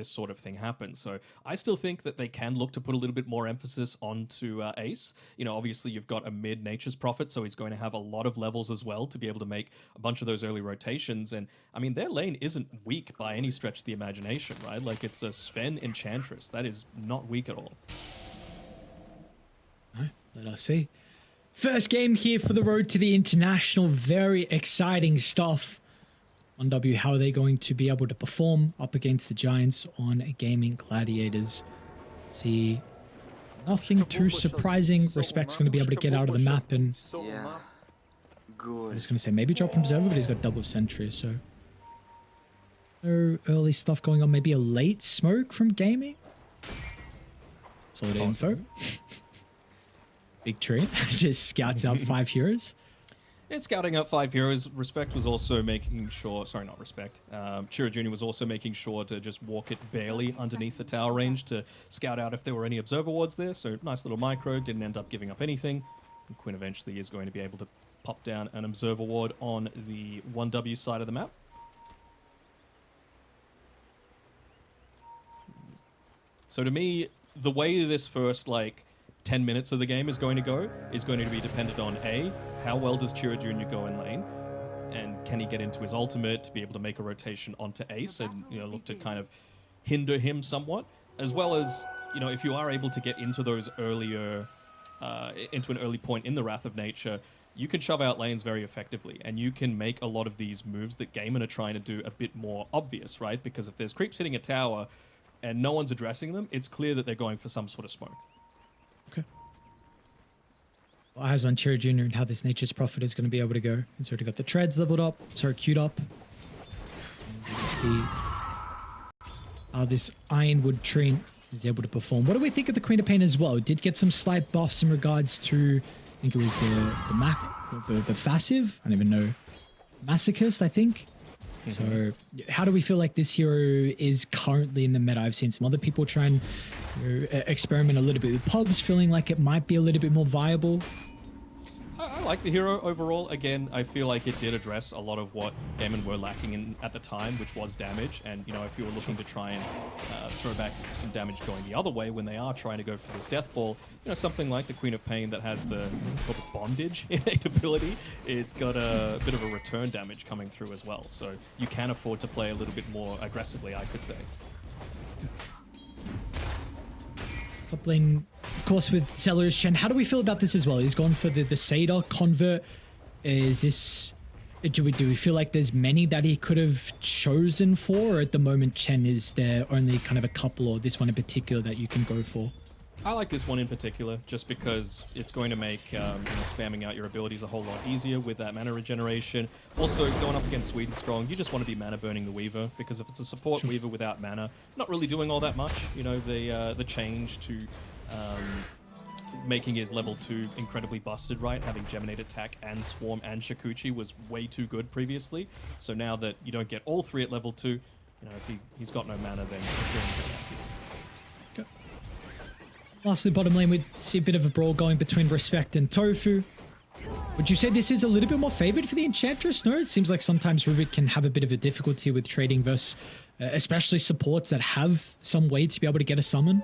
this sort of thing happen. So I still think that they can look to put a little bit more emphasis onto Ace. You know, obviously you've got a mid Nature's Prophet, so he's going to have a lot of levels as well to be able to make a bunch of those early rotations. And I mean, their lane isn't weak by any stretch of the imagination, right? Like, it's a Sven Enchantress. That is not weak at all. All right, let us see. First game here for the road to the international. Very exciting stuff. 1W, how are they going to be able to perform up against the Giants on Gaimin Gladiators? See, nothing too surprising. Respect's going to be able to get out of the map, and Yeah. I'm just going to say maybe drop an observer, but he's got double sentry, so no early stuff going on. Maybe a late smoke from Gaimin. Solid info. Big tree. Just scouts out 5 heroes. It's scouting out 5 heroes. Respect was also making sure, sorry, not Respect. Chira Jr. was also making sure to just walk it barely underneath the tower range to scout out if there were any observer wards there. So nice little micro, didn't end up giving up anything. And Quinn eventually is going to be able to pop down an observer ward on the 1W side of the map. So to me, the way this first, 10 minutes of the game is going to go is going to be dependent on A, how well does Chira Jr. go in lane, and can he get into his ultimate to be able to make a rotation onto Ace and, you know, look to kind of hinder him somewhat, as well as, you know, if you are able to get into those earlier, into an early point in the Wrath of Nature, you can shove out lanes very effectively, and you can make a lot of these moves that Gaimin are trying to do a bit more obvious, right? Because if there's creeps hitting a tower and no one's addressing them, it's clear that they're going for some sort of smoke. Okay. Eyes on Chira Jr. and how this Nature's Prophet is going to be able to go. He's already got the treads leveled up, sorry, queued up. And you see how this Ironwood tree is able to perform. What do we think of the Queen of Pain as well? It did get some slight buffs in regards to, I think it was the Fassive, I don't even know, Masochist, I think. So how do we feel like this hero is currently in the meta? I've seen some other people try and experiment a little bit with pubs, feeling like it might be a little bit more viable. I like the hero overall. Again, I feel like it did address a lot of what Gaimin were lacking in at the time, which was damage. And, you know, if you were looking to try and throw back some damage going the other way when they are trying to go for this death ball, you know, something like the Queen of Pain that has the bondage innate ability, it's got a bit of a return damage coming through as well. So you can afford to play a little bit more aggressively, I could say. Top lane, of course, with Sellers. Shen, how do we feel about this as well? He's gone for the Seder convert. Is this... Do we feel like there's many that he could have chosen for? Or at the moment, Chen, is there only kind of a couple, or this one in particular that you can go for? I like this one in particular, just because it's going to make spamming out your abilities a whole lot easier with that mana regeneration. Also, going up against Sweden Strong, you just want to be mana burning the Weaver, because if it's a support Weaver without mana, not really doing all that much. You know, the change to making his level 2 incredibly busted, right? Having Geminate Attack and Swarm and Shikuchi was way too good previously. So now that you don't get all 3 at level 2, you know, if he's got no mana, then you're feeling pretty happy. Lastly, bottom lane, we see a bit of a brawl going between Respect and Tofu. Would you say this is a little bit more favored for the Enchantress? No, it seems like sometimes Rubik can have a bit of a difficulty with trading versus especially supports that have some way to be able to get a summon.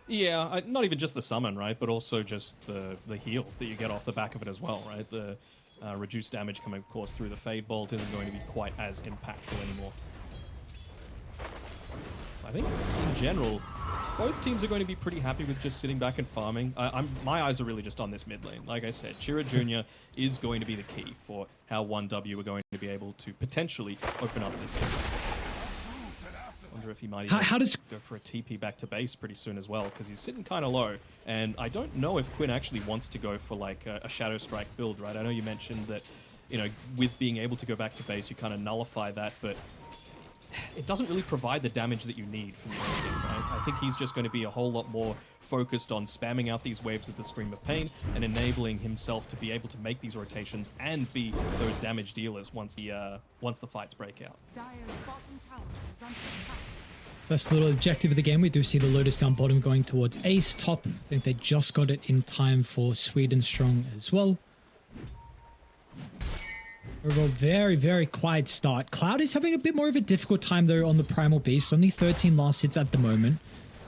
Yeah, not even just the summon, right? But also just the heal that you get off the back of it as well, right? The reduced damage coming, of course, through the Fade Bolt isn't going to be quite as impactful anymore. So I think, in general, both teams are going to be pretty happy with just sitting back and farming. My eyes are really just on this mid lane. Like I said, Chira Jr. is going to be the key for how 1W are going to be able to potentially open up this game. I wonder if he might even go for a TP back to base pretty soon as well, because he's sitting kind of low. And I don't know if Quinn actually wants to go for like a Shadow Strike build, right? I know you mentioned that, you know, with being able to go back to base, you kind of nullify that, but it doesn't really provide the damage that you need from the game, right? I think he's just going to be a whole lot more focused on spamming out these waves of the Scream of Pain and enabling himself to be able to make these rotations and be those damage dealers once the fights break out. First little objective of the game, we do see the Lotus down bottom going towards Ace top. I think they just got it in time for Sweden Strong as well. Overall, very, very quiet start. Cloud is having a bit more of a difficult time, though, on the Primal Beast. Only 13 last hits at the moment.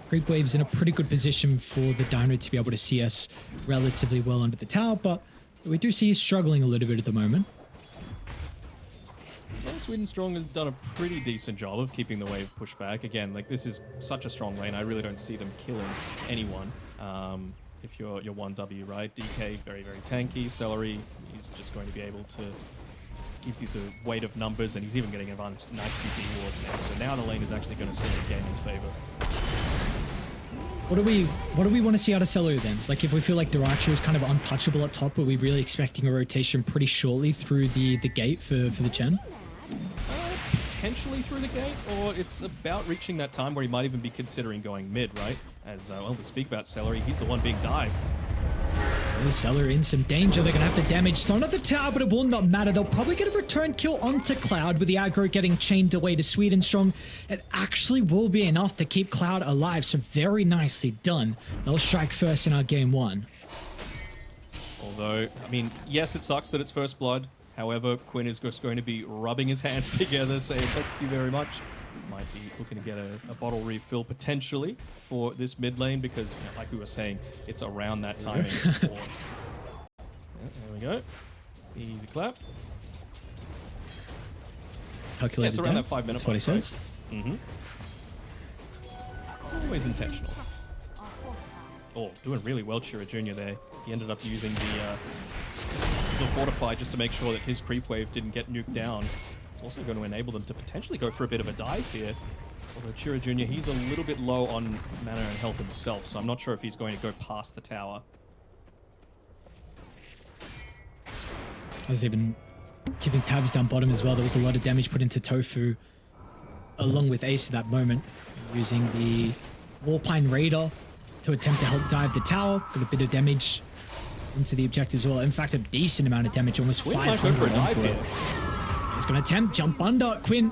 Creep Wave's in a pretty good position for the Dino to be able to see us relatively well under the tower, but we do see he's struggling a little bit at the moment. Yeah, Sweden Strong has done a pretty decent job of keeping the wave pushed back. Again, like, this is such a strong lane. I really don't see them killing anyone. If you're 1W, right? DK, very, very tanky. Celery, he's just going to be able to give you the weight of numbers, and he's even getting a nice few D wards now. So now the lane is actually going to swing in Gaimin's favor. What do we want to see out of Celery then? Like, if we feel like Diracho is kind of untouchable at top, are we really expecting a rotation pretty shortly through the gate for the Chen? Potentially through the gate, or it's about reaching that time where he might even be considering going mid, right? As well, we speak about Celery, he's the one being dived. Celery in some danger. They're going to have to damage Son at the tower, but it will not matter. They'll probably get a return kill onto Cloud with the aggro getting chained away to Sweden Strong. It actually will be enough to keep Cloud alive, so very nicely done. They'll strike first in our game one. Although, I mean, yes, it sucks that it's first blood. However, Quinn is just going to be rubbing his hands together, saying thank you very much. Might be looking to get a bottle refill potentially for this mid lane because, you know, like we were saying, it's around that timing. For... Yeah, there we go. Easy clap. Calculated it's around there. that 5 minute That's what he says. Mm-hmm. It's always intentional. Oh, doing really well, Chira Jr. there. He ended up using the Fortify just to make sure that his creep wave didn't get nuked down. It's also going to enable them to potentially go for a bit of a dive here. Although Chira Jr., he's a little bit low on mana and health himself, so I'm not sure if he's going to go past the tower. I was even giving tabs down bottom as well. There was a lot of damage put into Tofu along with Ace at that moment. Using the Warpine Raider to attempt to help dive the tower. Got a bit of damage into the objective as well. In fact, a decent amount of damage, almost 500 onto it. He's going to attempt jump under. Quinn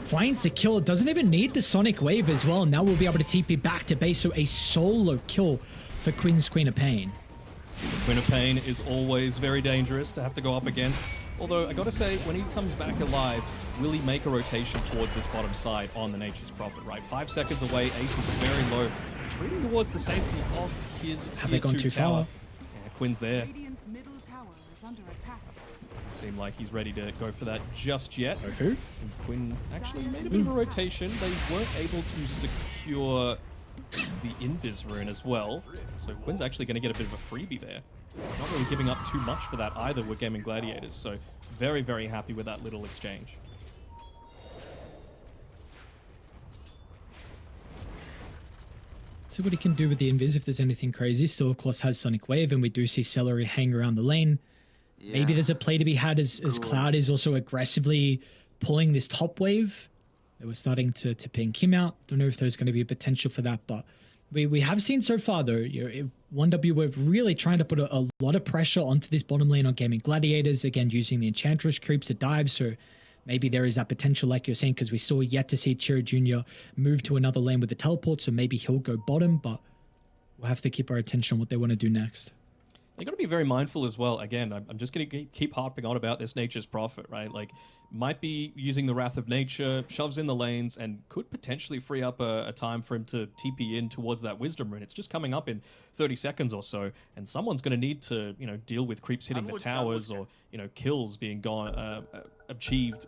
finds a kill. Doesn't even need the Sonic Wave as well. Now we'll be able to TP back to base. So a solo kill for Quinn's Queen of Pain. Queen of Pain is always very dangerous to have to go up against. Although, I gotta say, when he comes back alive, will he make a rotation towards this bottom side on the Nature's Prophet, right? 5 seconds away, Ace is very low, retreating towards the safety of his Have they gone too tower. far? Yeah, Quinn's there. Radiant's middle tower is under attack. Doesn't seem like he's ready to go for that just yet. Tofu? And Quinn actually made a bit of a rotation. They weren't able to secure the Invis rune as well. So Quinn's actually going to get a bit of a freebie there. Not really giving up too much for that either with Gaimin Gladiators. So very, very happy with that little exchange. See what he can do with the Invis if there's anything crazy. Still, of course, has Sonic Wave, and we do see Celery hang around the lane. Yeah. Maybe there's a play to be had as Cloud is also aggressively pulling this top wave. They were starting to ping him out. Don't know if there's going to be a potential for that, but we have seen so far, though, 1W, we're really trying to put a lot of pressure onto this bottom lane on Gaimin Gladiators, again, using the Enchantress creeps to dive, so maybe there is that potential, like you're saying, because we still yet to see Chira Jr. move to another lane with the teleport, so maybe he'll go bottom, but we'll have to keep our attention on what they want to do next. You got to be very mindful as well. Again, I'm just going to keep harping on about this Nature's Prophet, right? Like, might be using the Wrath of Nature, shoves in the lanes, and could potentially free up a time for him to TP in towards that Wisdom Rune. It's just coming up in 30 seconds or so, and someone's going to need to, deal with creeps hitting the towers or, kills being achieved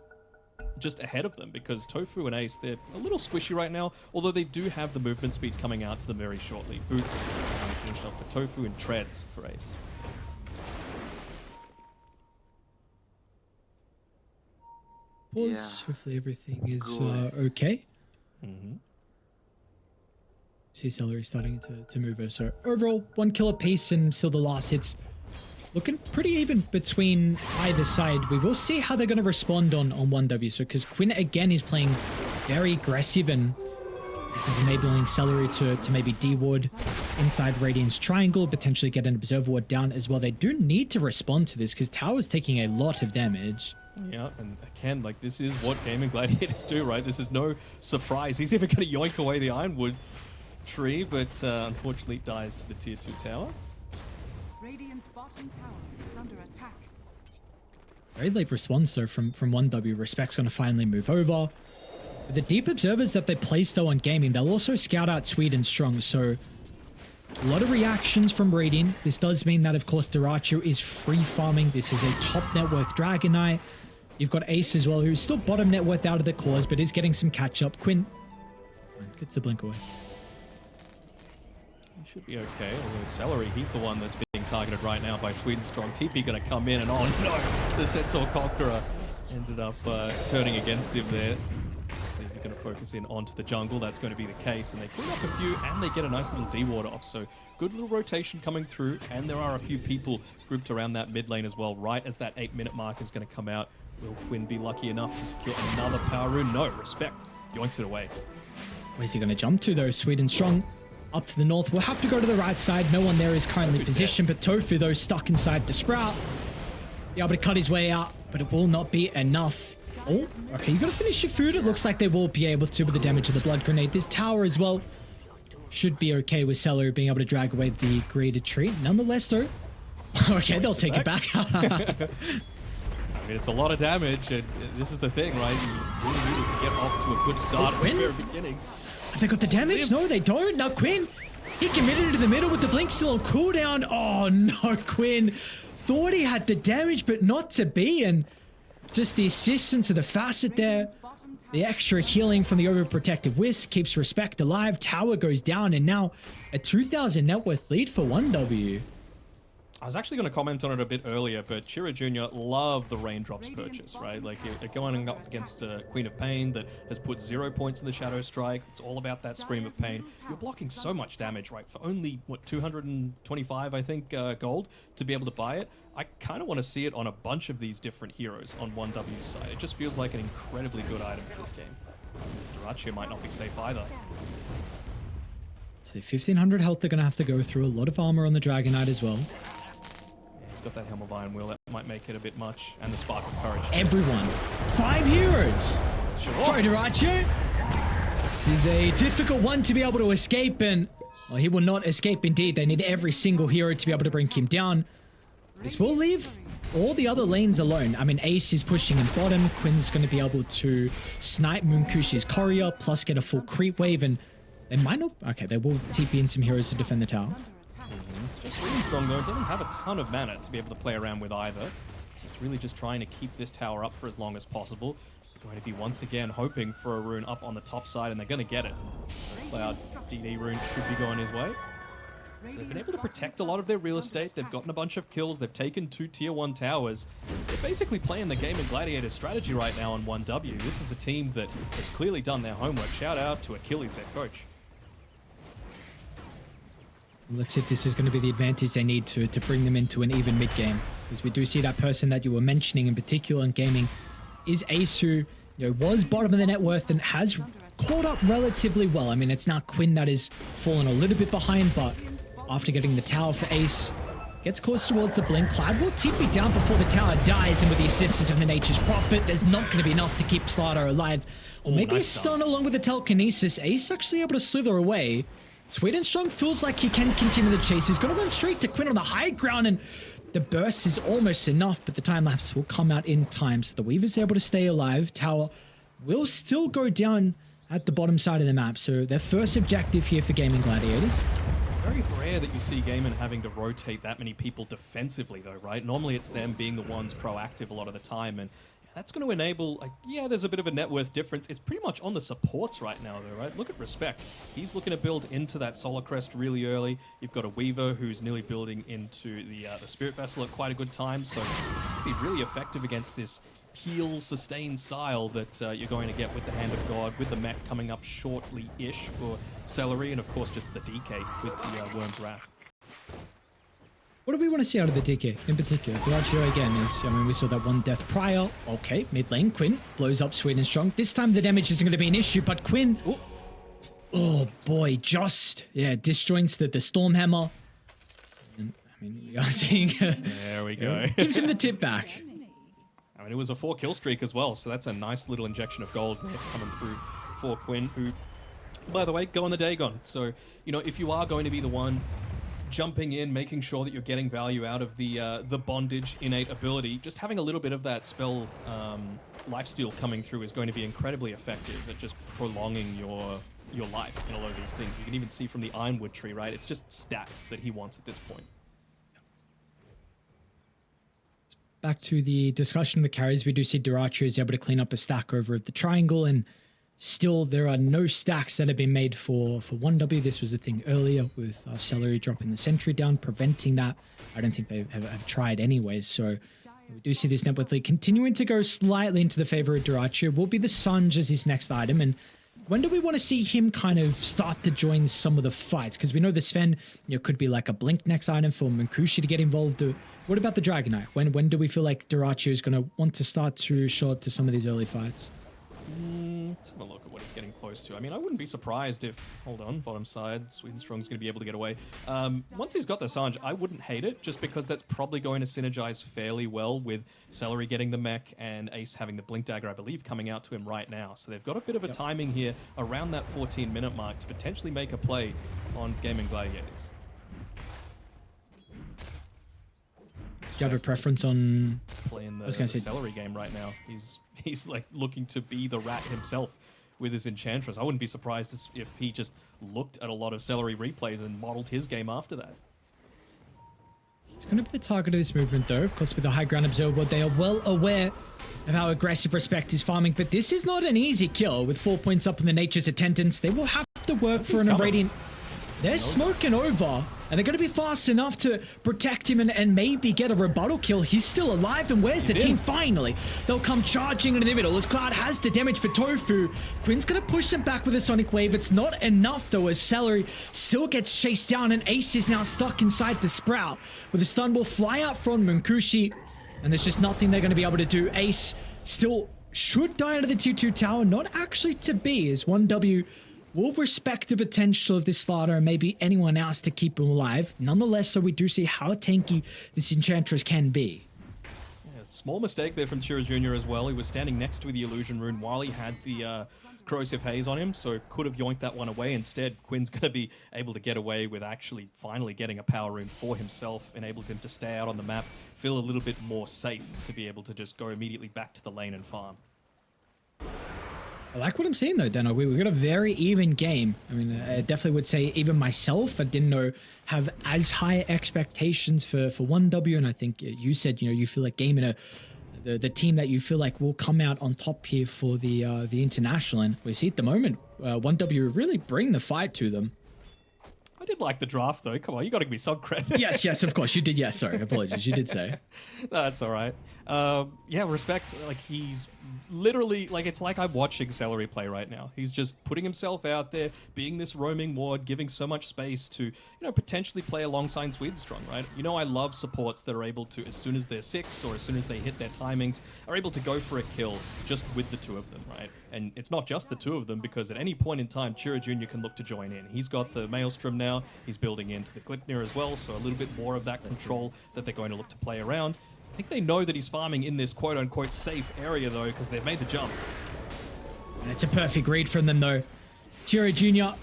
just ahead of them, because Tofu and Ace, they're a little squishy right now, although they do have the movement speed coming out to them very shortly. Boots finished off for Tofu and Treads for Ace. Pause. Yeah. Hopefully everything is okay. Mm-hmm. See Celery starting to move her. So overall, 1 kill apiece, and still the last hits looking pretty even between either side. We will see how they're going to respond on 1W. So because Quinn again is playing very aggressive, and this is enabling Celery to maybe D-ward inside Radiant's triangle, potentially get an Observer Ward down as well. They do need to respond to this because Tower's taking a lot of damage. Yeah, and again, like, this is what Gaimin Gladiators do, right? This is no surprise. He's even going to yoink away the Ironwood tree, but unfortunately dies to the tier 2 tower. Radiant's bottom tower is under attack. Very late response though from 1W. Respect's going to finally move over. The deep observers that they place though on Gaimin, they'll also scout out Sweden strong. So a lot of reactions from Radiant. This does mean that of course Duracho is free farming. This is a top net worth Dragon Knight. You've got Ace as well, who's still bottom net worth out of the cause, but is getting some catch up. Quinn gets the blink away. He should be okay. Although Celery, he's the one that's being targeted right now by Sweden Strong. TP going to come in, and oh no, the Centaur Conqueror ended up turning against him there. So if you're going to focus in onto the jungle, that's going to be the case. And they clean up a few, and they get a nice little D-ward off. So good little rotation coming through, and there are a few people grouped around that mid lane as well, right as that 8-minute mark is going to come out. Will Quinn be lucky enough to secure another power rune? No, Respect yoinks it away. Where's he going to jump to though? Sweden Strong up to the north. We'll have to go to the right side. No one there is currently positioned, but Tofu though stuck inside the Sprout. Be able to cut his way out, but it will not be enough. Oh, okay, you got to finish your food. It looks like they will be able to with the damage of the Blood Grenade. This tower as well should be okay with Celery being able to drag away the graded tree. Nonetheless though, okay, they'll take it back. I mean, it's a lot of damage, and this is the thing, right? You really needed to get off to a good start at the very beginning. Have they got the damage? No, they don't. Now Quinn, he committed to the middle with the blink still on cooldown. Oh no, Quinn thought he had the damage, but not to be, and just the assistance of the facet there. The extra healing from the overprotective Wisp keeps Respect alive. Tower goes down, and now a 2,000 net worth lead for 1W. I was actually going to comment on it a bit earlier, but Chira Jr. loved the Raindrops purchase, right? Like, you're going up against Queen of Pain that has put 0 points in the Shadow Strike. It's all about that Scream of Pain. You're blocking so much damage, right? For only, what, 225, I think, gold to be able to buy it. I kind of want to see it on a bunch of these different heroes on 1W's side. It just feels like an incredibly good item for this game. Duracho might not be safe either. So 1,500 health they're going to have to go through. A lot of armor on the Dragon Knight as well. He's got that Helm of Iron Will. That might make it a bit much. And the Spark of Courage. Everyone. 5 heroes. Sure. Sorry, Duracho. This is a difficult one to be able to escape, and well, he will not escape indeed. They need every single hero to be able to bring him down. This will leave all the other lanes alone. I mean, Ace is pushing in bottom. Quinn's going to be able to snipe Moonkushi's Courier, plus get a full creep wave, and they might not... Okay, they will TP in some heroes to defend the tower. It's just really strong though. It doesn't have a ton of mana to be able to play around with either. So it's really just trying to keep this tower up for as long as possible. They're going to be once again hoping for a rune up on the top side, and they're going to get it. So Cloud DD rune should be going his way. So they've been able to protect a lot of their real estate. They've gotten a bunch of kills. They've taken 2 tier 1 towers. They're basically playing the Gaimin Gladiators strategy right now on 1W. This is a team that has clearly done their homework. Shout out to Achilles, their coach. Let's see if this is going to be the advantage they need to bring them into an even mid game. Because we do see that person that you were mentioning in particular in gaming is Ace, who was bottom of the net worth and has caught up relatively well. I mean, it's now Quinn that is fallen a little bit behind, but after getting the tower for Ace, gets close towards the blink. Cloud will TP down before the tower dies, and with the assistance of the Nature's Prophet, there's not going to be enough to keep Slardar alive. Or maybe nice a stun along with the telekinesis. Ace actually able to slither away. Sweden Strong feels like he can continue the chase. He's going to run straight to Quinn on the high ground, and the burst is almost enough, but the time lapse will come out in time. So the Weaver's able to stay alive. Tower will still go down at the bottom side of the map. So their first objective here for Gaimin Gladiators. It's very rare that you see Gaimin having to rotate that many people defensively though, right? Normally it's them being the ones proactive a lot of the time, and that's going to enable, like, yeah, there's a bit of a net worth difference. It's pretty much on the supports right now, though, right? Look at Respect. He's looking to build into that Solar Crest really early. You've got a Weaver who's nearly building into the Spirit Vessel at quite a good time. So it's going to be really effective against this heal, sustain style that you're going to get with the Hand of God, with the mech coming up shortly-ish for Celery, and of course just the DK with the Worm's Wrath. What do we want to see out of the DK in particular? Gladiator again is, I mean, we saw that one death prior. Okay, mid lane, Quinn blows up Sweden Strong. This time the damage isn't going to be an issue, but Quinn, oh boy, just, yeah, disjoints the Stormhammer. And, I mean, we are seeing, there we go. Gives him the tip back. I mean, it was a 4 kill streak as well, so that's a nice little injection of gold there coming through for Quinn, who, by the way, go on the Dagon. So, if you are going to be the one jumping in, making sure that you're getting value out of the bondage innate ability. Just having a little bit of that spell lifesteal coming through is going to be incredibly effective at just prolonging your life in a lot of these things. You can even see from the Ironwood tree, right? It's just stats that he wants at this point. Back to the discussion of the carries, we do see Dyrachyo is able to clean up a stack over at the triangle, and still there are no stacks that have been made for 1W. This was a thing earlier with Celery dropping the sentry down, preventing that. I don't think they have tried anyways, so we do see this network lead continuing to go slightly into the favor of Dyrachyo. Will be the Sunge as his next item, and when do we want to see him kind of start to join some of the fights? Because we know the Sven, could be like a blink next item for Munkushi to get involved. What about the Dragon Knight? When do we feel like Dyrachyo is going to want to start to show up to some of these early fights? Let's have a look at what he's getting close to. I mean, I wouldn't be surprised if, hold on, bottom side, Swedenstrong's going to be able to get away. Once he's got the Sange, I wouldn't hate it, just because that's probably going to synergize fairly well with Celery getting the mech and Ace having the Blink Dagger, I believe, coming out to him right now. So they've got a bit of a timing here around that 14-minute mark to potentially make a play on Gaimin Gladiators. Do you have a preference on playing the Celery game right now? He's like looking to be the rat himself with his Enchantress. I wouldn't be surprised if he just looked at a lot of Celery replays and modeled his game after that. It's going to be the target of this movement, though. Of course, with the high ground observer, they are well aware of how aggressive Respect is farming, but this is not an easy kill. With 4 points up in the Nature's attendance, they will have to work for an Radiant. They're smoking over, and they're going to be fast enough to protect him and maybe get a rebuttal kill. He's still alive, and where's the team? Finally, they'll come charging into the middle as Cloud has the damage for Tofu. Quinn's going to push them back with a Sonic Wave. It's not enough, though, as Celery still gets chased down, and Ace is now stuck inside the Sprout. With a stun will fly out from Munkushi, and there's just nothing they're going to be able to do. Ace still should die out of the tier 2 tower, not actually to be, as 1W will respect the potential of this slaughter and maybe anyone else to keep him alive. Nonetheless, so we do see how tanky this Enchantress can be. Yeah, small mistake there from Chira Jr. as well. He was standing next to the Illusion Rune while he had the Corrosive Haze on him, so could have yoinked that one away. Instead, Quinn's going to be able to get away with actually finally getting a Power Rune for himself. Enables him to stay out on the map, feel a little bit more safe to be able to just go immediately back to the lane and farm. I like what I'm seeing, though, Dano. We got a very even game. I mean, I definitely would say even myself, I didn't have as high expectations for 1W, and I think you said, you feel like Gaimin, the team that you feel like will come out on top here for the international, and we see at the moment 1W really bring the fight to them. I did like the draft, though. Come on, you got to give me some credit. Yes, of course. You did, yes. Sorry, apologies. You did say. That's all right. Yeah, Respect, like, he's literally, like, it's like I'm watching Celery play right now. He's just putting himself out there, being this roaming ward, giving so much space to, potentially play alongside Swedenstrong, right? I love supports that are able to, as soon as they're 6 or as soon as they hit their timings, are able to go for a kill just with the 2 of them, right? And it's not just the 2 of them, because at any point in time, Chira Jr. can look to join in. He's got the Maelstrom now. He's building into the Glipnir as well, so a little bit more of that control that they're going to look to play around. I think they know that he's farming in this quote-unquote safe area, though, because they've made the jump. And it's a perfect read from them, though. Chira Jr.,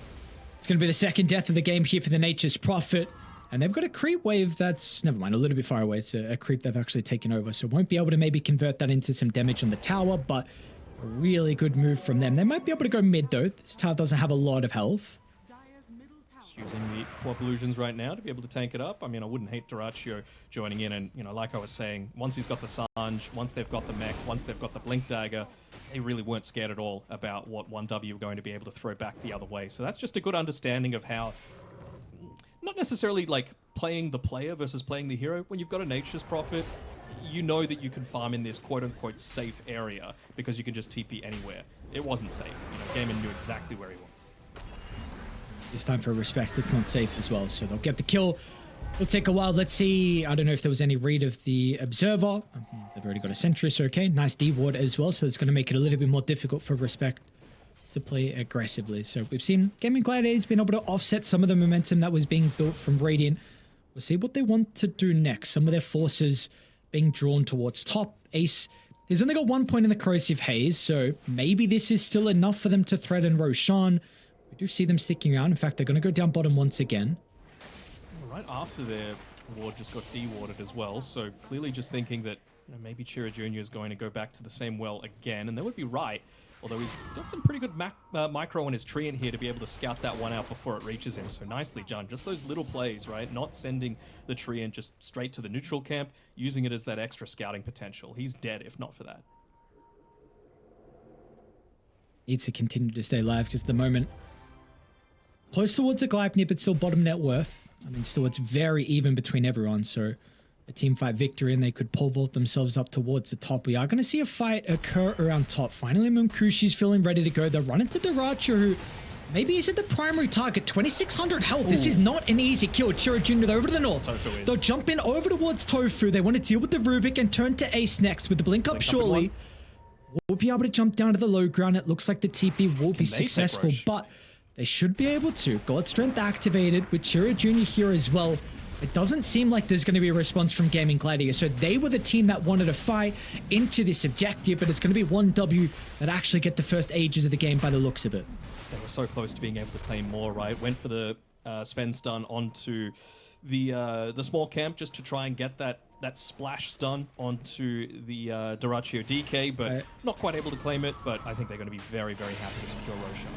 it's going to be the second death of the game here for the Nature's Prophet. And they've got a creep wave that's, never mind, a little bit far away. It's a creep they've actually taken over, so won't be able to maybe convert that into some damage on the tower, but a really good move from them. They might be able to go mid, though. This tower doesn't have a lot of health. Using the Co-op Illusions right now to be able to tank it up. I mean, I wouldn't hate Dyrachyo joining in, and, like I was saying, once he's got the Sange, once they've got the mech, once they've got the Blink Dagger, they really weren't scared at all about what 1W were going to be able to throw back the other way. So that's just a good understanding of how, not necessarily like playing the player versus playing the hero. When you've got a Nature's Prophet, you know that you can farm in this quote-unquote safe area because you can just TP anywhere. It wasn't safe. Gaimin knew exactly where he was. This time for Respect, it's not safe as well, so they'll get the kill. It'll take a while. Let's see. I don't know if there was any read of the Observer. They've already got a Sentry, so okay. Nice D-Ward as well, so it's going to make it a little bit more difficult for Respect to play aggressively. So we've seen Gaimin Gladiators being able to offset some of the momentum that was being built from Radiant. We'll see what they want to do next. Some of their forces being drawn towards top. Ace, he's only got 1 point in the Corrosive Haze, so maybe this is still enough for them to threaten Roshan. We do see them sticking around. In fact, they're going to go down bottom once again. Right right after their ward just got de-warded as well. So clearly just thinking that maybe Chira Jr. is going to go back to the same well again, and they would be right. Although he's got some pretty good micro on his tree in here to be able to scout that one out before it reaches him. So nicely done. Just those little plays, right? Not sending the tree in just straight to the neutral camp, using it as that extra scouting potential. He's dead if not for that. Needs to continue to stay alive because at the moment, close towards a Gleipnir, but still bottom net worth. I mean, still it's very even between everyone. So a team fight victory and they could pole vault themselves up towards the top. We are going to see a fight occur around top. Finally, Munkushi's feeling ready to go. They're running to Daracha, who maybe isn't the primary target. 2,600 health. Ooh. This is not an easy kill. Chira Jr. They're over to the north. They'll jump in over towards Tofu. They want to deal with the Rubik and turn to Ace next with the blink up shortly. We'll be able to jump down to the low ground. It looks like the TP will be successful, but they should be able to. God Strength activated with Chira Jr. here as well. It doesn't seem like there's going to be a response from Gaimin Gladiators. So they were the team that wanted to fight into this objective, but it's going to be 1W that actually get the first ages of the game by the looks of it. They were so close to being able to claim more, right? Went for the Sven stun onto the small camp just to try and get that splash stun onto the Duraccio DK, but not quite able to claim it. But I think they're going to be very, very happy to secure Roshan.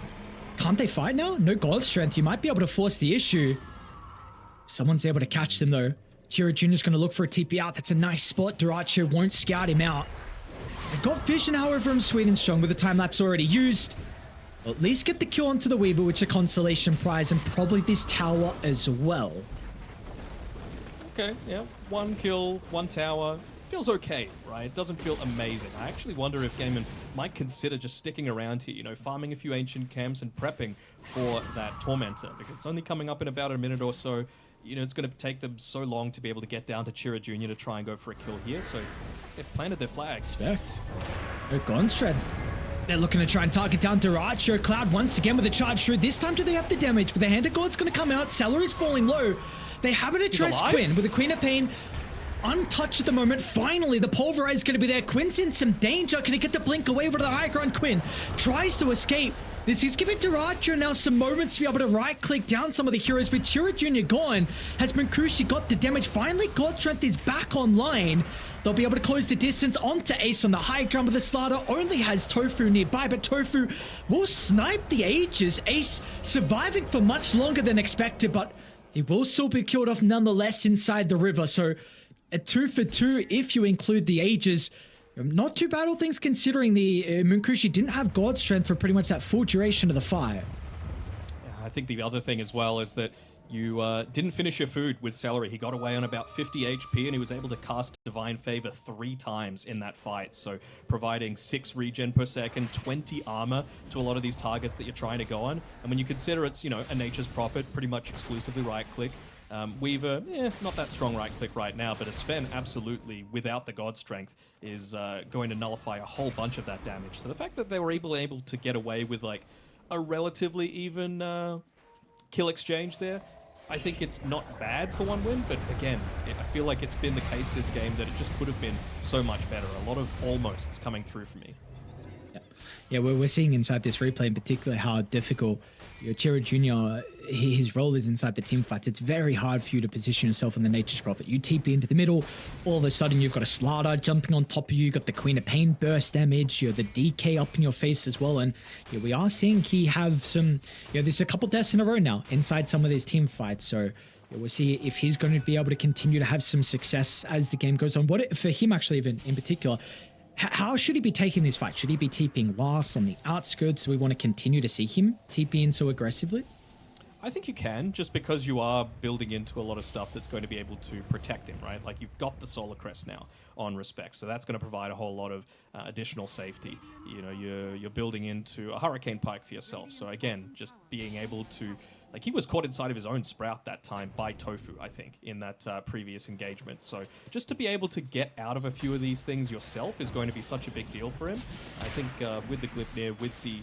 Can't they fight now? No God Strength. You might be able to force the issue. Someone's able to catch them though. Chira Jr.'s going to look for a TP out. That's a nice spot. Duraccio won't scout him out. They've got vision, however, from Sweet and Strong with the time lapse already used. They'll at least get the kill onto the Weaver, which is a consolation prize, and probably this tower as well. Okay, yeah. 1 kill, 1 tower. Feels okay, right? It doesn't feel amazing. I actually wonder if Gaimin might consider just sticking around here, farming a few ancient camps and prepping for that Tormentor, because it's only coming up in about a minute or so. It's going to take them so long to be able to get down to Chira Jr. to try and go for a kill here, so they've planted their flags. Respect. No Gone Strength. They're looking to try and target down Daracha. Cloud once again with a charge through. This time do they have the damage, but the Hand of God's going to come out. Seller is falling low. They haven't addressed Quinn with the Queen of Pain untouched at the moment. Finally, the Pulverize is going to be there. Quinn's in some danger. Can he get the blink away over to the high ground? Quinn tries to escape. This is giving Daracha now some moments to be able to right-click down some of the heroes, but Chira Jr. gone. Has Munkushi got the damage? Finally, God Strength is back online. They'll be able to close the distance onto Ace on the high ground, but the Slaughter only has Tofu nearby, but Tofu will snipe the Aegis. Ace surviving for much longer than expected, but he will still be killed off nonetheless inside the river. So a 2 for 2 if you include the Aegis. Not too bad, all things considering. The Munkushi didn't have God Strength for pretty much that full duration of the fight. I think the other thing as well is that you didn't finish your food with Celery. He got away on about 50 HP and he was able to cast Divine Favor 3 times in that fight. So providing 6 regen per second, 20 armor to a lot of these targets that you're trying to go on. And when you consider it's, a Nature's Prophet, pretty much exclusively right click. Weaver, not that strong right click right now, but a Sven absolutely, without the God Strength, is going to nullify a whole bunch of that damage. So the fact that they were able to get away with like a relatively even kill exchange there, I think it's not bad for 1 win, but again, I feel like it's been the case this game that it just could have been so much better. A lot of almosts coming through for me. Yeah, we're seeing inside this replay in particular how difficult Chira Jr., his role is inside the team fights. It's very hard for you to position yourself in the Nature's Prophet. You TP into the middle, all of a sudden you've got a Slaughter jumping on top of you, you've got the Queen of Pain burst damage, you're the DK up in your face as well, and we are seeing he have some, there's a couple deaths in a row now inside some of these team fights, so we'll see if he's going to be able to continue to have some success as the game goes on. What for him actually even in particular, how should he be taking this fight? Should he be TPing last on the outskirts? Do we want to continue to see him TP in so aggressively? I think you can, just because you are building into a lot of stuff that's going to be able to protect him, right? Like you've got the Solar Crest now on Respect, so that's going to provide a whole lot of additional safety. You're building into a Hurricane Pike for yourself. So again, just being able to, like he was caught inside of his own Sprout that time by Tofu, I think, in that previous engagement. So just to be able to get out of a few of these things yourself is going to be such a big deal for him. I think with the Glipnir, with the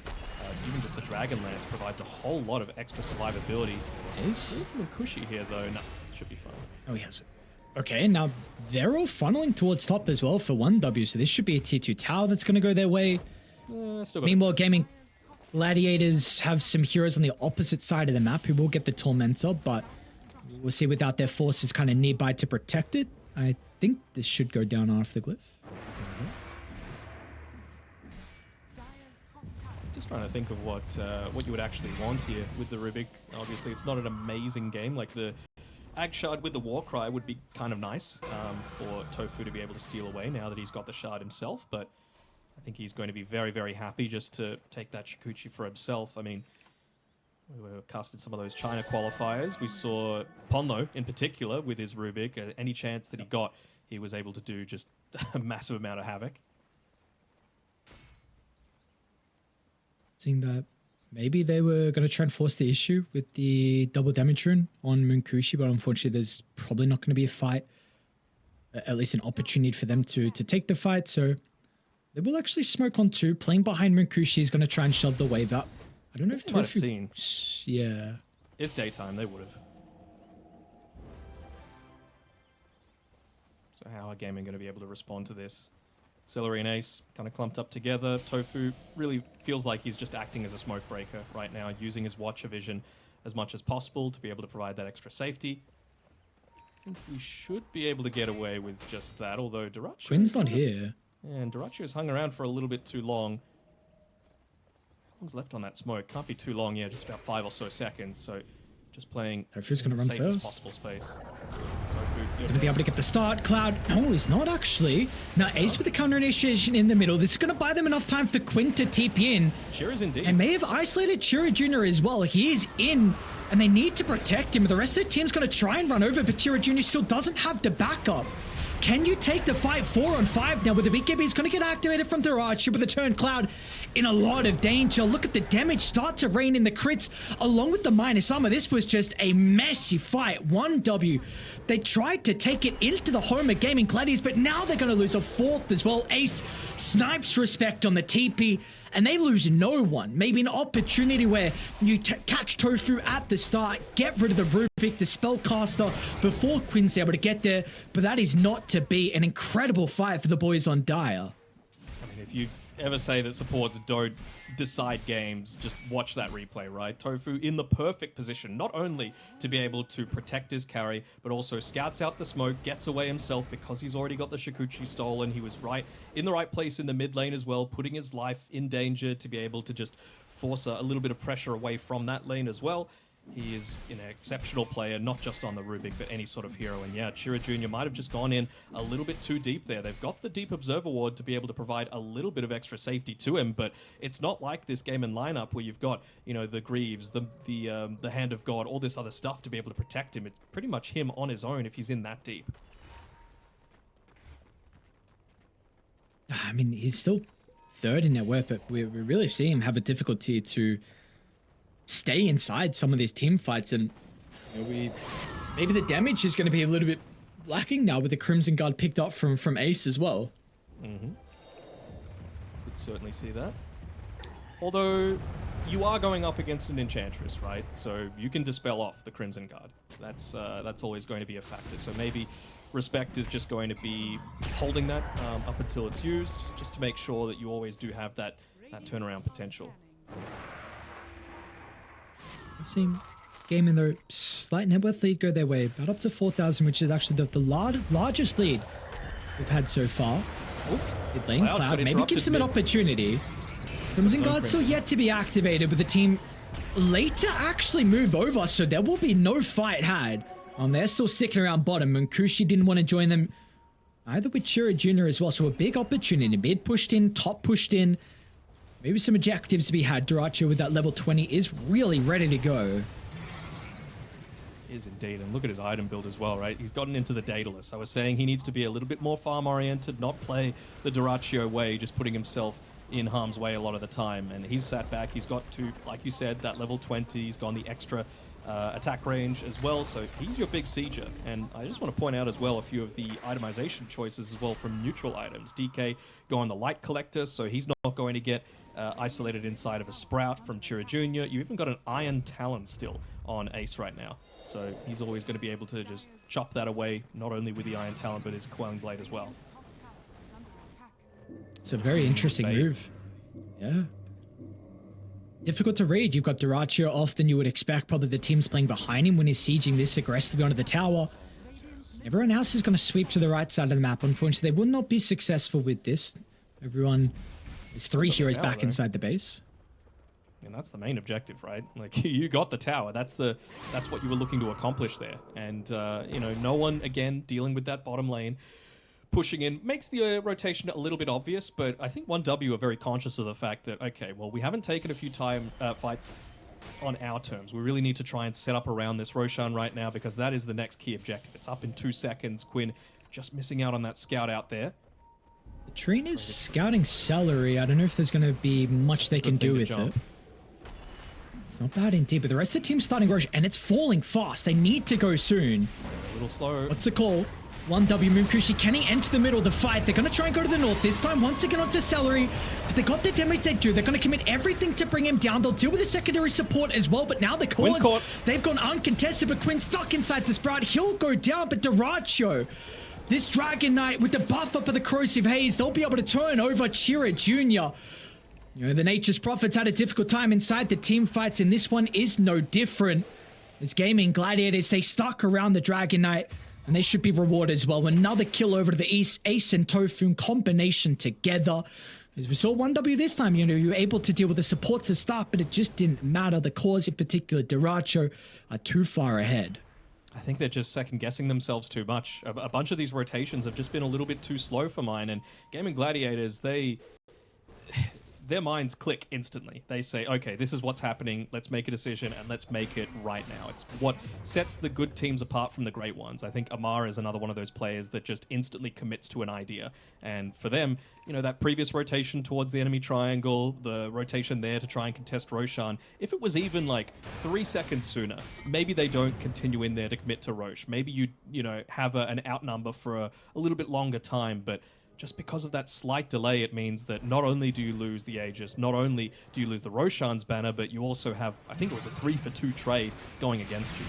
even just the Dragonlance provides a whole lot of extra survivability. Is Munkushi here though? No, should be fine. Oh, he has it. Okay, now they're all funneling towards top as well for 1W, so this should be a tier 2 tower that's going to go their way. Meanwhile, Gaimin Gladiators have some heroes on the opposite side of the map who will get the Tormentor, but We'll see without their forces kind of nearby to protect it. I think this should go down after the glyph. Just trying to think of what you would actually want here with the Rubik. Obviously, it's not an amazing game. Like the Ag Shard with the Warcry would be kind of nice for Tofu to be able to steal away now that he's got the Shard himself, but I think he's going to be very, very happy just to take that Shikuchi for himself. I mean, we were casted some of those China qualifiers. We saw Ponlo in particular with his Rubik. Any chance that he got, he was able to do just a massive amount of havoc. Seeing that maybe they were going to try and force the issue with the double damage rune on Munkushi, but unfortunately there's probably not going to be a fight, at least an opportunity for them to take the fight. So they will actually smoke on 2. Playing behind Munkushi is going to try and shove the wave up. I don't know if They might have Tofu... seen. Yeah. It's daytime, they would have. So how are Gaimin going to be able to respond to this? Celery and Ace kind of clumped up together. Tofu really feels like he's just acting as a smoke breaker right now, using his Watcher vision as much as possible to be able to provide that extra safety. I think we should be able to get away with just that, although Duracho... Quinn's not here. Yeah, and Duracho's hung around for a little bit too long. How long's left on that smoke? Can't be too long, yeah, just about 5 or so seconds, so just playing Tofu's going to in run the safest first. possible space. Tofu, Going to be able to get the start. Cloud, no, he's not actually. Now, Ace with the counter initiation in the middle. This is going to buy them enough time for Quinn to TP in. Chira's indeed. And may have isolated Chira Jr. as well. He is in, and they need to protect him. The rest of the team's going to try and run over, but Chira Jr. still doesn't have the backup. Can you take the fight 4 on 5 now with the BKB? It's going to get activated from Durachi with the turn. Cloud in a lot of danger. Look at the damage start to rain in the crits along with the minus armor. This was just a messy fight. 1W. They tried to take it into the home of Gaming Gladiators, but now they're going to lose a 4th as well. Ace snipes respect on the TP, and they lose no one. Maybe an opportunity where you catch Tofu at the start, get rid of the Rubik, the spellcaster, before Quinn's able to get there, but that is not to be. An incredible fight for the boys on Dire. I mean, if you ever say that supports don't decide games, just watch that replay, right? Tofu in the perfect position, not only to be able to protect his carry, but also scouts out the smoke, gets away himself because he's already got the Shikuchi stolen. He was right in the right place in the mid lane as well, putting his life in danger to be able to just force a little bit of pressure away from that lane as well. He is an exceptional player, not just on the Rubik, but any sort of hero. And yeah, Chira Jr. might have just gone in a little bit too deep there. They've got the Deep Observer Ward to be able to provide a little bit of extra safety to him, but it's not like this Gaimin lineup where you've got, you know, the Greaves, the Hand of God, all this other stuff to be able to protect him. It's pretty much him on his own if he's in that deep. I mean, he's still 3rd in net worth, but we really see him have a difficulty to stay inside some of these team fights, and you know, maybe the damage is going to be a little bit lacking now with the Crimson Guard picked up from Ace as well. Could certainly see that. Although you are going up against an Enchantress, right? So you can dispel off the Crimson Guard. That's always going to be a factor. So maybe Respect is just going to be holding that up until it's used, just to make sure that you always do have that turnaround potential. Same game in their slight net worth lead go their way, about up to 4,000, which is actually the largest lead we've had so far. Mid lane, Cloud maybe gives them an opportunity. Crimson Guard still yet to be activated, with the team late to actually move over, so there will be no fight had. They're still sticking around bottom, and Kushi didn't want to join them either with Chira Jr. as well, so a big opportunity. Mid pushed in, top pushed in. Maybe some objectives to be had. Duracho with that level 20 is really ready to go. Is indeed, and look at his item build as well, right? He's gotten into the Daedalus. I was saying he needs to be a little bit more farm-oriented, not play the Duracho way, just putting himself in harm's way a lot of the time. And he's sat back. He's got to, like you said, that level 20. He's gone the extra attack range as well, so he's your big sieger. And I just want to point out as well a few of the itemization choices as well from neutral items. DK going the Light Collector, so he's not going to get isolated inside of a Sprout from Chira Jr. You even got an Iron Talon still on Ace right now, so he's always going to be able to just chop that away, not only with the Iron Talon, but his Quelling Blade as well. It's a very interesting move. Yeah. difficult to read. You've got Dyrachyo off than you would expect. Probably the team's playing behind him when he's sieging this aggressively onto the tower. Everyone else is going to sweep to the right side of the map. Unfortunately, they will not be successful with this. Everyone is 3 heroes tower, back though. inside the base. And that's the main objective, right? Like, you got the tower. That's what you were looking to accomplish there. And, you know, no one, again, dealing with that bottom lane, pushing in, makes the rotation a little bit obvious, but I think 1W are very conscious of the fact that, okay, well, we haven't taken a few fights on our terms. We really need to try and set up around this Roshan right now, because that is the next key objective. It's up in 2 seconds. Quinn just missing out on that scout out there. Trine is scouting Celery. I don't know if there's going to be much they can do with it. It's not bad indeed, but the rest of the team's starting Roche, and it's falling fast. They need to go soon. A little slow. What's the call? 1W Moonkushi, can he enter the middle of the fight? They're going to try and go to the north this time, once again onto Celery. But they got the damage they do. They're going to commit everything to bring him down. They'll deal with the secondary support as well, but now the calls, they've gone uncontested, but Quinn stuck inside the Sprout. He'll go down, but Dyrachyo, this Dragon Knight with the buff up of the Corrosive Haze, they'll be able to turn over Chira Jr. You know, the Nature's Prophets had a difficult time inside the team fights, and this one is no different. As Gaimin Gladiators, they stuck around the Dragon Knight, and they should be rewarded as well. Another kill over to the east. Ace and Tofu combination together. As we saw 1W this time, you know, you were able to deal with the supports to start, but it just didn't matter. The cores, in particular, Dyrachyo, are too far ahead. I think they're just second-guessing themselves too much. A bunch of these rotations have just been a little bit too slow for mine, and Gaimin Gladiators, their minds click instantly. They say, okay, this is what's happening, let's make a decision, and let's make it right now. It's what sets the good teams apart from the great ones. I think Amar is another one of those players that just instantly commits to an idea. And for them, you know, that previous rotation towards the enemy triangle, the rotation there to try and contest Roshan, if it was even like 3 seconds sooner, maybe they don't continue in there to commit to Rosh. Maybe you know, have an outnumber for a little bit longer time, but just because of that slight delay, it means that not only do you lose the Aegis, not only do you lose the Roshan's banner, but you also have, I think it was a 3-for-2 trade going against you.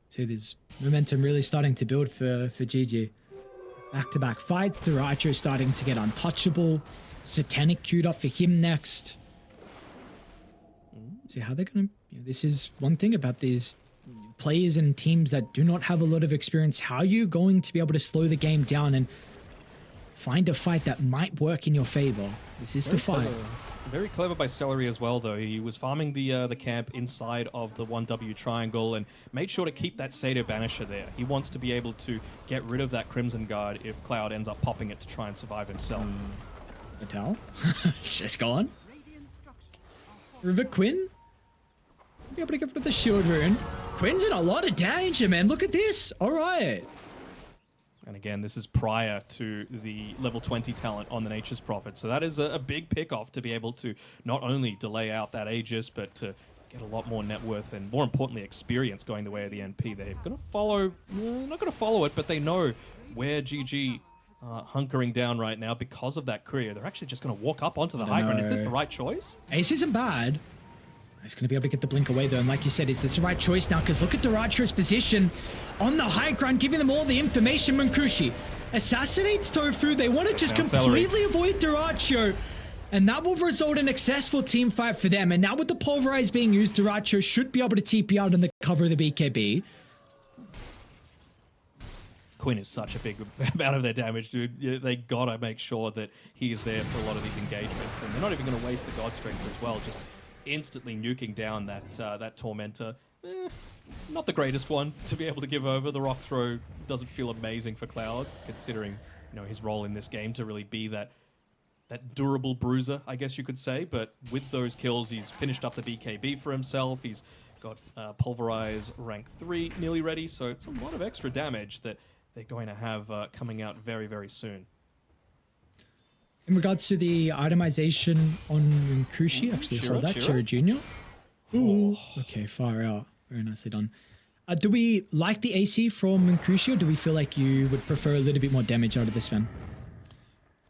See, there's momentum really starting to build for GG. Back-to-back fights. Dyrachyo starting to get untouchable. Satanic queued up for him next. See how they're going to... You know, this is one thing about these players and teams that do not have a lot of experience. How are you going to be able to slow the game down and find a fight that might work in your favor? This is the fight. Very clever by Celery as well, though. He was farming the camp inside of the 1W triangle and made sure to keep that Satyr Banisher there. He wants to be able to get rid of that Crimson Guard if Cloud ends up popping it to try and survive himself. Natal? It's just gone. River Quinn? Be able to get rid of the shield rune. Quinn's in a lot of danger, man. Look at this. All right. And again, this is prior to the level 20 talent on the Nature's Prophet. So that is a big pick-off to be able to not only delay out that Aegis, but to get a lot more net worth and, more importantly, experience going the way of the NP. They're going to follow, not going to follow it, but they know where GG hunkering down right now because of that career. They're actually just going to walk up onto the high ground. Is this the right choice? Ace isn't bad. He's going to be able to get the blink away, though. And like you said, is this the right choice now? Because look at Dyrachyo's position on the high ground, giving them all the information. Moonkushi assassinates Tofu. They want to just completely avoid Dyrachyo. And that will result in a successful team fight for them. And now with the Pulverize being used, Dyrachyo should be able to TP out in the cover of the BKB. Quinn is such a big amount of their damage, dude. They gotta make sure that he is there for a lot of these engagements. And they're not even going to waste the God Strength as well. Just instantly nuking down that Tormentor. Not the greatest one to be able to give over. The Rock Throw doesn't feel amazing for Cloud, considering, you know, his role in this game to really be that durable bruiser, I guess you could say. But with those kills, he's finished up the BKB for himself. He's got Pulverize rank 3 nearly ready, so it's a lot of extra damage that they're going to have coming out very, very soon. In regards to the itemization on Moonkushi, actually hold that, Chira Jr. Ooh, okay, far out. Very nicely done. Do we like the AC from Moonkushi, or do we feel like you would prefer a little bit more damage out of this Fen?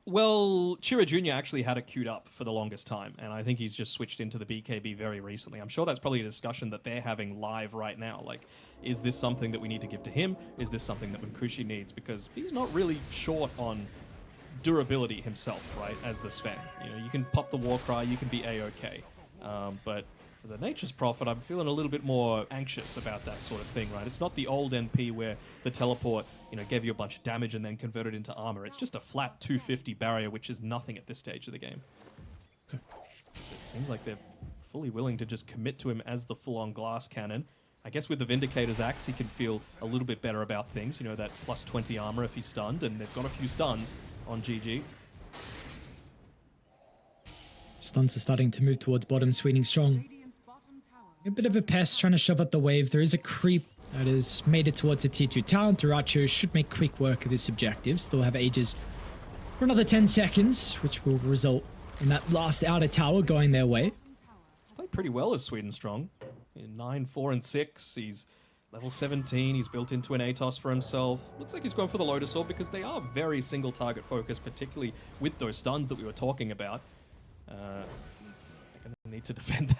Well, Chira Jr. actually had it queued up for the longest time, and I think he's just switched into the BKB very recently. I'm sure that's probably a discussion that they're having live right now. Like, is this something that we need to give to him? Is this something that Moonkushi needs? Because he's not really short on durability himself, right, as the Sven. You know, you can pop the Warcry, you can be A-okay. But for the Nature's Prophet, I'm feeling a little bit more anxious about that sort of thing, right? It's not the old NP where the teleport, you know, gave you a bunch of damage and then converted into armor. It's just a flat 250 barrier, which is nothing at this stage of the game. It seems like they're fully willing to just commit to him as the full-on glass cannon. I guess with the Vindicator's axe, he can feel a little bit better about things. You know, that plus 20 armor if he's stunned, and they've got a few stuns on GG. Stuns are starting to move towards bottom, Sweening strong. Radiant's bottom tower. A bit of a pest trying to shove out the wave. There is a creep that has made it towards the tier 2 tower. Duracho should make quick work of this objective. Still have ages for another 10 seconds, which will result in that last outer tower going their way. He's played pretty well as Sweden Strong. In 9, 4, and 6, he's level 17. He's built into an Atos for himself. Looks like he's going for the Lotus Orb because they are very single target focused, particularly with those stuns that we were talking about. They're going to need to defend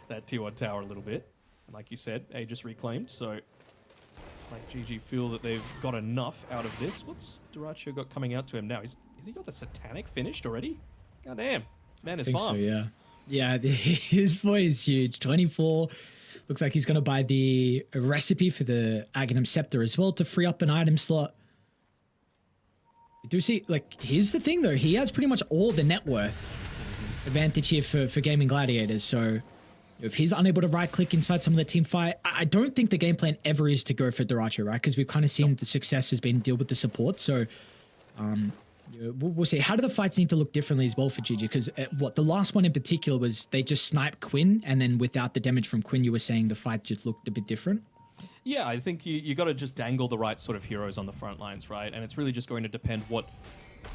that tier 1 tower a little bit. And like you said, Aegis reclaimed, so it's like GG feel that they've got enough out of this. What's Duracho got coming out to him now? Has he got the Satanic finished already? God damn. Man is farmed. So, yeah. Yeah, his boy is huge. 24. Looks like he's going to buy the recipe for the Aghanim Scepter as well to free up an item slot. You do see, like, here's the thing though. He has pretty much all the net worth advantage here for Gaimin Gladiators. So if he's unable to right click inside some of the team fight, I don't think the game plan ever is to go for Duracho, right? Because we've kind of seen the success has been deal with the support. So we'll see. How do the fights need to look differently as well for GG? Because the last one in particular was they just sniped Quinn, and then without the damage from Quinn, you were saying the fight just looked a bit different. Yeah, I think you got to just dangle the right sort of heroes on the front lines, right? And it's really just going to depend what...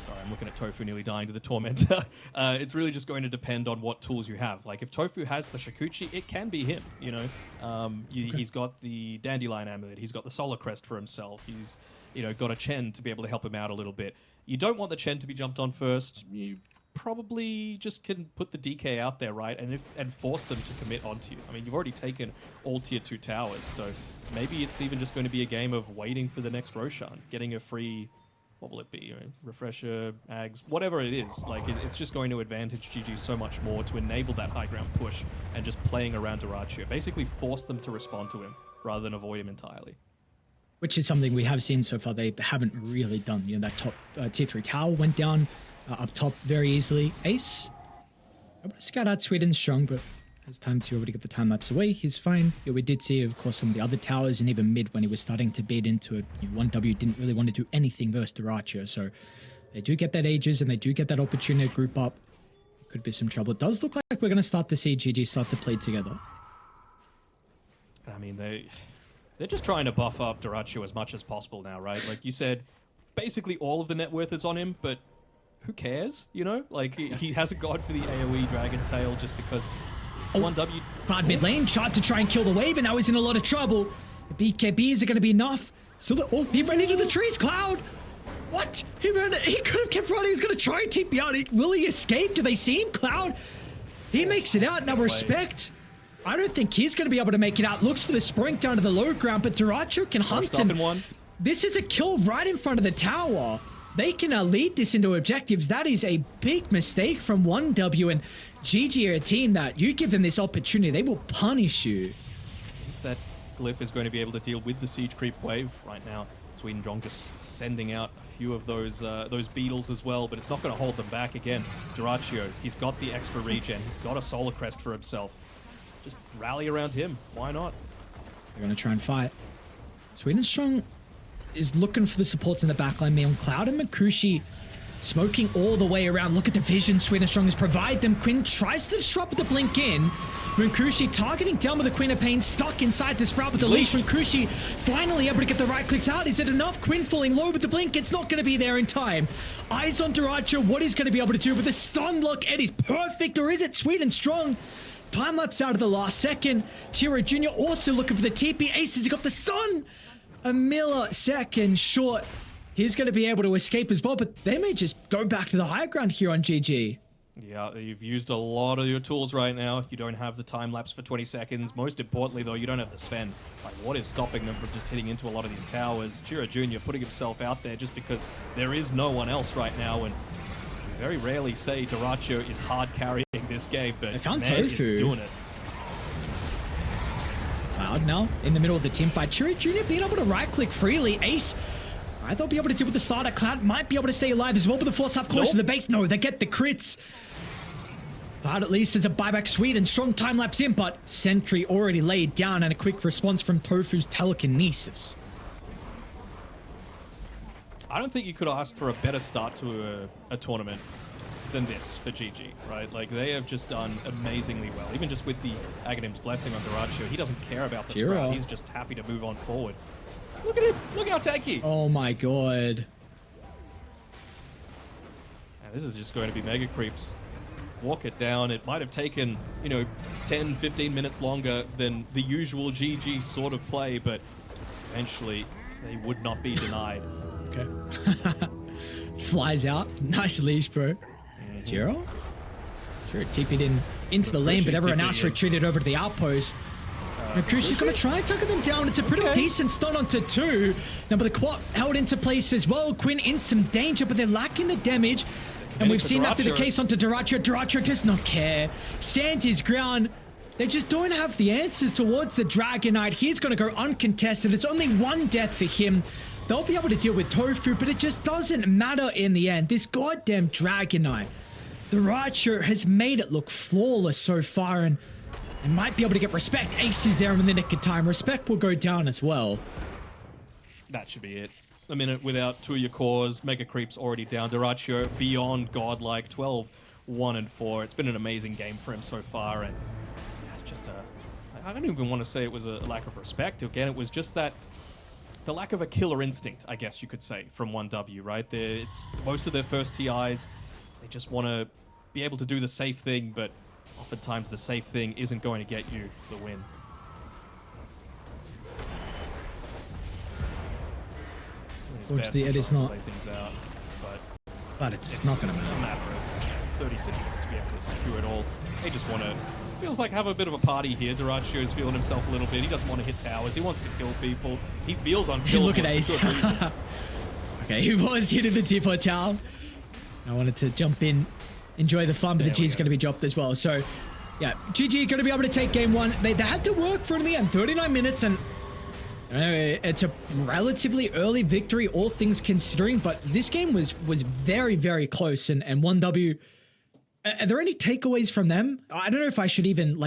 Sorry, I'm looking at Tofu nearly dying to the Tormentor. It's really just going to depend on what tools you have. Like, if Tofu has the Shikuchi, it can be him, you know? He's got the Dandelion Amulet. He's got the Solar Crest for himself. He's, you know, got a Chen to be able to help him out a little bit. You don't want the Chen to be jumped on first. You probably just can put the DK out there, right? And force them to commit onto you. I mean, you've already taken all tier 2 towers, so maybe it's even just going to be a game of waiting for the next Roshan, getting a free... What will it be? You know, refresher, Ags, whatever it is. Like, it's just going to advantage GG so much more to enable that high ground push and just playing around Duracho. Basically force them to respond to him rather than avoid him entirely. Which is something we have seen so far they haven't really done. You know, that top tier 3 tower went down up top very easily. Ace, I'm going to scout out Sweden strong, but has time to already get the time lapse away. He's fine. Yeah, we did see, of course, some of the other towers and even mid when he was starting to beat into it. You know, 1W didn't really want to do anything versus Duracho, so they do get that Aegis and they do get that opportunity to group up. Could be some trouble. It does look like we're going to start to see GG start to play together. I mean, they're just trying to buff up Duracho as much as possible now, right? Like you said, basically all of the net worth is on him, but who cares, you know? Like, he hasn't gone for the AoE Dragon Tail just because... 1W. Cloud mid lane tried to try and kill the wave, and now he's in a lot of trouble. The BKB, is it going to be enough? So he ran into the trees, Cloud! What? He could have kept running. He's going to try and TP out. Will he escape? Do they see him, Cloud? He makes it out. Now respect. I don't think he's going to be able to make it out. Looks for the sprint down to the low ground, but Duracho can hunt him. This is a kill right in front of the tower. They can lead this into objectives. That is a big mistake from 1W, and GG are a team that you give them this opportunity, they will punish you. Is that Glyph is going to be able to deal with the siege creep wave right now? Sweden Strong just sending out a few of those beetles as well, but it's not going to hold them back again. Duracho, he's got the extra regen. He's got a Solar Crest for himself. Just rally around him. Why not? They're going to try and fight. Sweden Strong is looking for the supports in the backline. Meon Cloud and Makushi smoking all the way around. Look at the vision Sweden Strong has provided them. Quinn tries to disrupt with the blink in. Munkushi targeting down with the Queen of Pain, stuck inside the Sprout with the leash. Munkushi finally able to get the right clicks out. Is it enough? Quinn falling low with the blink. It's not going to be there in time. Eyes on Duracho. What he's going to be able to do with the stun look. It is perfect. Or is it Sweden Strong? Time lapse out of the last second. Tiro Jr. also looking for the TP. Ace, has he got the stun? A millisecond short. He's going to be able to escape as well, but they may just go back to the high ground here on GG. Yeah, you've used a lot of your tools right now. You don't have the time lapse for 20 seconds. Most importantly, though, you don't have the Sven. Like, what is stopping them from just hitting into a lot of these towers? Chira Jr. putting himself out there just because there is no one else right now, and we very rarely say Dyrachyo is hard carrying this game, but They found man, Tofu. he's doing it. Cloud now in the middle of the team fight. Chiri Jr. being able to right-click freely. Ace, I thought be able to deal with the starter. Cloud might be able to stay alive as well, but the force half close to the base. No, they get the crits. Cloud at least is a buyback sweet and strong time lapse in, but Sentry already laid down and a quick response from Tofu's telekinesis. I don't think you could ask for a better start to a tournament than this for GG, right? Like, they have just done amazingly well. Even just with the Aghanim's blessing on Dyrachyo, he doesn't care about the scrap. He's just happy to move on forward. Look at him! Look how tanky! Oh my god. And this is just going to be mega creeps. Walk it down. It might have taken, 10, 15 minutes longer than the usual GG sort of play, but eventually they would not be denied. Okay. Flies out. Nice leash, bro. Jiro? Sure, TP'd into the lane, but everyone else retreated over to the outpost. Nakushi's going to try and tucker them down. It's a pretty decent stun onto 2. Now, but the quad held into place as well. Quinn in some danger, but they're lacking the damage. And we've seen that be the case onto Dyrachyo. Dyrachyo does not care. Stands his ground. They just don't have the answers towards the Dragon Knight. He's going to go uncontested. It's only one death for him. They'll be able to deal with Tofu, but it just doesn't matter in the end. This goddamn Dragon Knight, Dyrachyo has made it look flawless so far, and they might be able to get respect. Ace is there in the nick of time. Respect will go down as well. That should be it. A minute without two of your cores. Mega Creep's already down. Dyrachyo beyond godlike. 12, 1 and 4. It's been an amazing game for him so far, and it's just I don't even want to say it was a lack of respect. Again, it was just that the lack of a killer instinct, I guess you could say, from 1W, right? It's most of their first TIs. They just want to be able to do the safe thing, but oftentimes the safe thing isn't going to get you the win. Fortunately, it is not. Play things out, But it's not going to a matter. matter of 30 seconds to be able to secure it all. They just want to, feels like, have a bit of a party here. Dyrachyo's feeling himself a little bit. He doesn't want to hit towers. He wants to kill people. He feels unkillable. Look at Ace. Okay, he was hitting the T4 tower. I wanted to jump in, enjoy the fun, but the G's going to be dropped as well. So, yeah, GG going to be able to take game 1. They had to work for it in the end. 39 minutes, and it's a relatively early victory, all things considering, but this game was very, very close, and 1W. Are there any takeaways from them? I don't know if I should even